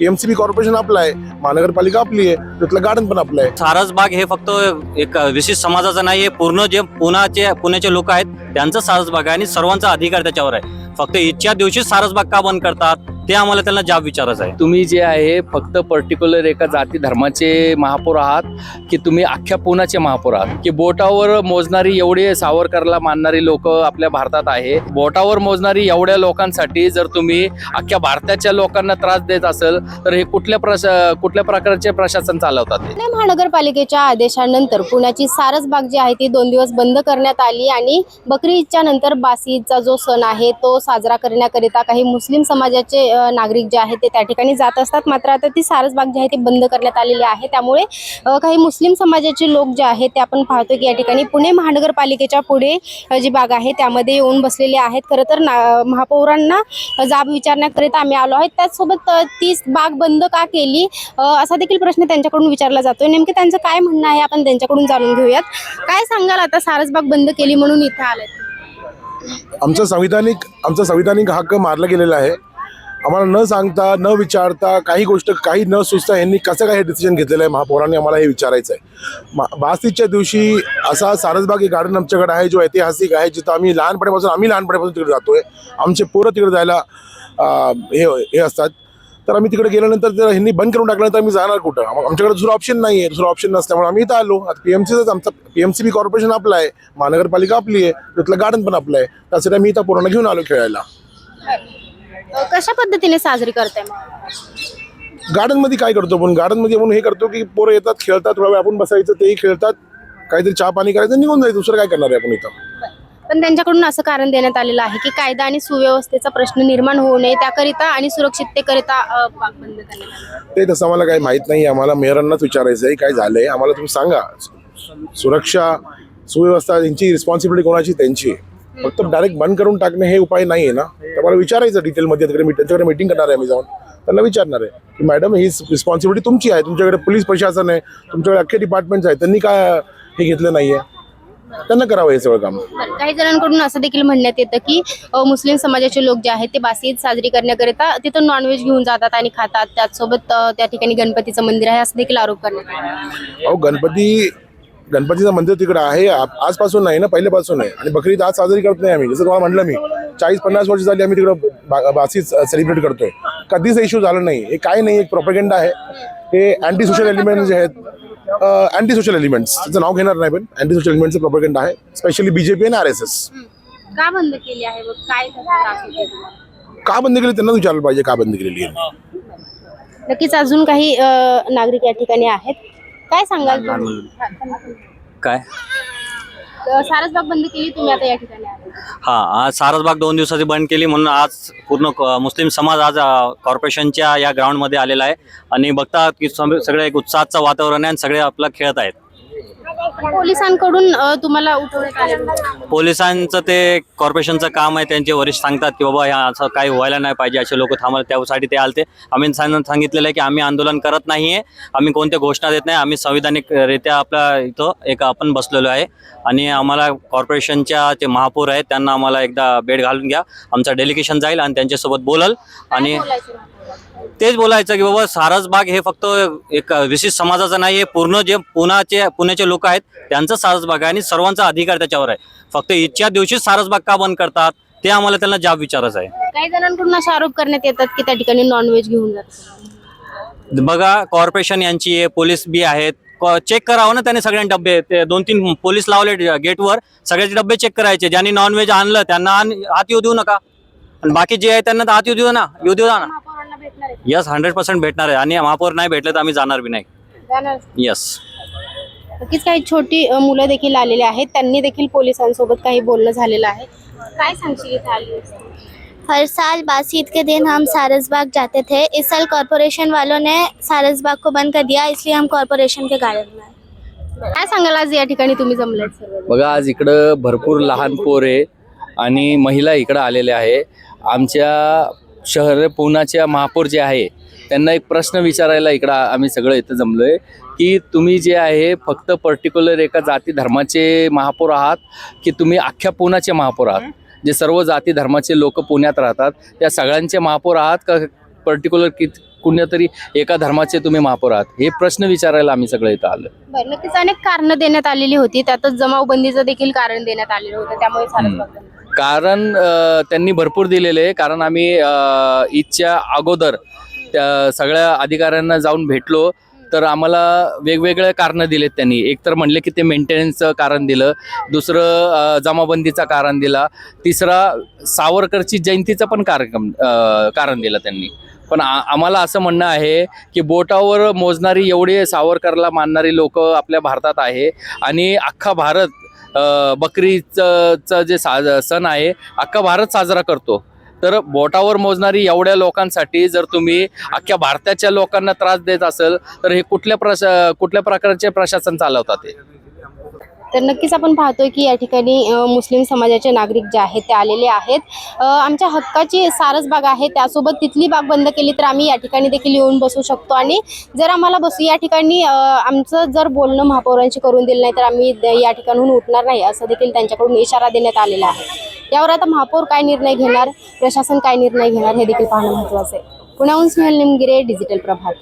पीएमसीबी corporation आपलं आहे, महानगरपालिका आपली आहे, तिथलं गार्डन पण आपलं आहे. सारसबाग हे फक्त एक विशिष्ट समाजाचं नाही, हे पूर्ण जे पुण्याचे लोक आहेत त्यांचं सारसबाग आहे आणि सर्वांचा अधिकार त्याच्यावर आहे. फक्त इच्छा दिवशी सारसबाग का बंद करतात ते आम्हाला त्यांना जाब विचारायचं आहे. तुम्ही जे आहे फक्त पर्टिक्युलर एका जाती धर्माचे महापौर आहात की तुम्ही अख्ख्या पुण्याचे महापौर आहात? की बोटावर मोजणारी एवढे सावरकरला मानणारी लोक आपल्या भारतात आहे, बोटावर मोजणारी एवढ्या लोकांसाठी जर तुम्ही अख्ख्या भारताच्या लोकांना त्रास देत असेल तर हे कुठल्या प्रकारचे प्रशासन चालवतात? पुणे महानगरपालिकेच्या आदेशानंतर पुण्याची सारसबाग जी आहे ती 2 दिवस बंद करण्यात आली आणि बकरी ईदच्या नंतर बासी ईदचा जो सण आहे तो साजरा करण्याकरिता काही मुस्लिम समाजाचे नागरिक जे आहेत ते त्या ठिकाणी जात असतात. मात्र आता ती सारसबाग जी आहे ती बंद करण्यात आलेली आहे. त्यामुळे काही मुस्लिम समाजाचे लोक जे आहेत ते आपण पाहतो की या ठिकाणी पुणे महानगरपालिकेच्या पुढे जी बाग आहे त्यामध्ये येऊन बसलेले आहेत. खरं तर महापौरांना जाब विचारण्याकरिता आम्ही आलो आहोत. त्याचसोबत ती बाग बंद का केली असा देखील प्रश्न त्यांच्याकडून विचारला जातोय. नेमके त्यांचं काय म्हणणं आहे आपण त्यांच्याकडून जाणून घेऊयात. काय सांगाल आता सारसबाग बंद केली म्हणून इथे आलाय? आमचा संविधानिक हक्क मारला गेलेला आहे. आम्हाला न सांगता न विचारता काही न सुचता यांनी कसं काय हे डिसिजन घेतलेलं आहे महापौरांनी आम्हाला हे विचारायचं आहे. बासीच्या दिवशी असा सारसबाग हे गार्डन आमच्याकडे आहे जो ऐतिहासिक आहे, जिथं आम्ही लहानपणापासून तिकडे जातोय. आमचे पोरं तिकडे जायला हे असतात. तर आम्ही तिकडे गेल्यानंतर जर ह्यांनी बंद करून टाकल्यानंतर आम्ही जाणार कुठं? आमच्याकडे दुसरा ऑप्शन नाही आहे. दुसरा ऑप्शन नसल्यामुळे आम्ही इथं आलो. आता पीएमसीबी कॉर्पोरेशन आपलं आहे, महानगरपालिका आपली आहे, तिथलं गार्डन पण आपलं आहे. त्यासाठी आम्ही इथं पोरांना घेऊन आलो खेळायला. कशा पद्धतीने साजरी करताय? गार्डन मध्ये काय करतो पण गार्डन मध्ये आपण हे करतो की पोरं येतात, खेळतात, थोडा वेळ आपण बसायचं, तेही खेळतात, काहीतरी चहा पाणी करायचं, निघून जायचं. दुसरं काय करणार आहे आपण इथं? पण त्यांच्याकडून असं कारण देण्यात आलेलं आहे की कायदा आणि सुव्यवस्थेचा प्रश्न निर्माण होऊ नये त्याकरिता आणि सुरक्षिततेकरिता बाग बंद करण्यात. ते तसं आम्हाला काही माहीत नाही. आम्हाला मेयरांनाच विचारायचं आहे काय झालंय, आम्हाला तुम्ही सांगा. सुरक्षा सुव्यवस्था यांची रिस्पॉन्सिबिलिटी कोणाची? त्यांची. फक्त डायरेक्ट बंद करून टाकणे हे उपाय नाही आहे ना. तर मला विचारायचं डिटेलमध्ये. त्यांच्याकडे मीटिंग करणार आहे आम्ही जाऊन त्यांना विचारणार आहे की मॅडम ही रिस्पॉन्सिबिलिटी तुमची आहे, तुमच्याकडे पोलीस प्रशासन आहे, तुमच्याकडे अख्खे डिपार्टमेंट्स आहेत, त्यांनी काय हे घेतलं नाही आहे? त्यांना करावं हे सगळं काम. काही जणांकडून असं देखील म्हणण्यात येतं की मुस्लिम समाजाचे लोक जे आहेत ते बासी ईद साजरी करण्याकरिता तिथं नॉनव्हेज घेऊन जातात आणि खातात. त्याचसोबत त्या ठिकाणी गणपतीचं मंदिर आहे असं देखील आरोप करण्यात आला. अहो गणपतीचं मंदिर तिकडे आहे, आजपासून नाही ना, पहिल्यापासून आहे. आणि बकरी ईद आज साजरी करत नाही आम्ही. जसं तुम्हाला म्हटलं मी 40-50 वर्ष झाली आम्ही तिकडं बासी सेलिब्रेट करतोय. कधीच इश्यू झाला नाही. हे काय नाही, एक प्रोपेगेंडा आहे. हे अँटी सोशल एलिमेंट जे आहेत, अँटी सोशल एलिमेंट्स, त्याचं नाव घेणार नाही पण अँटी सोशल एलिमेंटचं प्रोपेगेंडा आहे. स्पेशली बीजेपी आणि RSS. का बंद केली आहे? काय त्रास होतोय? का बंद केली त्यांना विचारलं पाहिजे का बंद केलेली आहे. नक्कीच अजून काही नागरिक या ठिकाणी आहेत. काय सांगाल तुम्ही? काय सारसबाग बंद केली तुम्ही आता या ठिकाणी आले. आज सारसबाग 2 दिवसाची बंद केली म्हणून आज पूर्ण मुस्लिम समाज आज कॉर्पोरेशनच्या या ग्राउंडमध्ये आलेला आहे आणि बघतात की सगळे एक उत्साहाचं वातावरण आहे आणि सगळे आपलं खेळत आहेत. पोलिसांकडून तुम्हाला उठवण्यात आले? पोलिसांचं ते कॉर्पोरेशनचं काम आहे. त्यांचे वरिष्ठ सांगतात की बाबा ह्या असं काही व्हायला नाही पाहिजे, असे लोक थांबले, त्यासाठी ते आलते. आम्ही सांगितलेलं आहे की आम्ही आंदोलन करत नाही आहे, आम्ही कोणत्या घोषणा देत नाही, आम्ही संविधानिकरित्या आपल्या इथं एक आपण बसलेलो आहे आणि आम्हाला कॉर्पोरेशनच्या जे महापौर आहेत त्यांना आम्हाला एकदा भेट घालून घ्या, आमचं डेलिगेशन जाईल आणि त्यांच्यासोबत बोलल आणि तेच बोलायचं की बाबा सारसबाग हे फक्त एक विशिष्ट समाजाचं नाही, हे पूर्ण जे पुण्याचे लोक आहेत त्यांचं सारसबाग आहे आणि सर्वांचा अधिकार त्याच्यावर आहे. फक्त इच्छा दिवशी सारसबाग का बंद करतात ते आम्हाला त्यांना जाब विचारायचं आहे. काही जणांकडून असे आरोप करण्यात येतात की त्या ठिकाणी नॉनव्हेज घेऊन जातात. बघा कॉर्पोरेशन यांची आहे, पोलीस बी आहेत, चेक करावं ना त्यांनी सगळ्यांचे डब्बे. ते 2-3 पोलीस लावले गेटवर, सगळ्याचे डब्बे चेक करायचे. ज्यांनी नॉनव्हेज आणलं त्यांना आत येऊ देऊ नका आणि बाकी जे आहे त्यांना आत येऊ देऊ ना. यस 100% भेटणार आहे आणि महापौर नाही भेटले तर आम्ही जाणार बी नाही. यस. नक्कीच काही छोटी मुलं देखील आलेली आहेत, त्यांनी देखील पोलिसांसोबत काही बोलणं झालेलं आहे. काय सांगशील इथे आली? हर साल बासी ईद के दिन हम सारसबाग जाते थे. इस साल कॉरपोरेशन वालों ने सारसबाग को बंद कर दिया, इसलिए हम कॉरपोरेशन के गार्डन में आए. काय सांगाल आज या ठिकाणी तुम्ही जमलात सर्व? बघा आज इकडं भरपूर लहान पोरे आणि महिला इकडं आलेल्या आहे. आमच्या शहर पुण्याच्या महापौर जे आहे त्यांना एक प्रश्न विचारायला इकडं आम्ही सगळं इथं जमलोय की तुम्ही जे आहे फक्त पर्टिक्युलर एका जाती धर्माचे महापौर आहात की तुम्ही अख्ख्या पुण्याचे महापौर आहात? जे सर्व जाती धर्माचे लोक पुण्यात राहतात त्या सगळ्यांचे महापौर आहात का पर्टिक्युलर कुणीतरी एका धर्माचे तुम्ही महापौर आहात? हे प्रश्न विचारायला आम्ही सगळे इथं आलो. बरं, नक्कीच अनेक कारणं देण्यात आलेली होती, त्यातच जमावबंदीचं देखील कारण देण्यात आलेलं होतं, त्यामुळे सारसबाग बंद. कारण त्यांनी भरपूर दिलेले आहे. कारण आम्ही ईदच्या अगोदर त्या सगळ्या अधिकाऱ्यांना जाऊन भेटलो, तर आम्हाला वेगवेगळे कारणं दिलेत त्यांनी. एक तर म्हणले की ते मेंटेनन्सचं कारण दिलं, दुसरं जमाबंदीचं कारण दिला, तिसरा सावरकरची जयंतीचं पण कारण दिलं त्यांनी. पण आम्हाला असं म्हणणं आहे की बोटावर मोजणारी एवढी सावरकरला मानणारी लोक आपल्या भारतात आहे आणि अख्खा भारत बकरीचं जे सण आहे अख्खा भारत साजरा करतो. तर बोटावर मोजणारी एवढ्या लोकांसाठी जर तुम्ही अख्ख्या भारताच्या लोकांना त्रास देत असेल तर हे कुठल्या प्रकारचे प्रशासन चालवतात ते? तर नक्कीच आपण पाहतोय की या ठिकाणी मुस्लिम समाजाचे नागरिक जे आहेत ते आलेले आहेत. आमच्या हक्काची सारसबाग आहे, त्यासोबत तिथली बाग बंद केली तर आम्ही या ठिकाणी देखील येऊन बसू शकतो आणि जर आम्हाला बसू या ठिकाणी आमचं जर बोलणं महापौरांशी करून दिलं नाही तर आम्ही या ठिकाणून उठणार नाही, असं देखील त्यांच्याकडून इशारा देण्यात आलेला आहे. यावर आता महापौर काय निर्णय घेणार, प्रशासन काय निर्णय घेणार हे देखील पाहणं महत्त्वाचं आहे. पुण्याहून स्नेहल निमगिरे, डिजिटल प्रभात.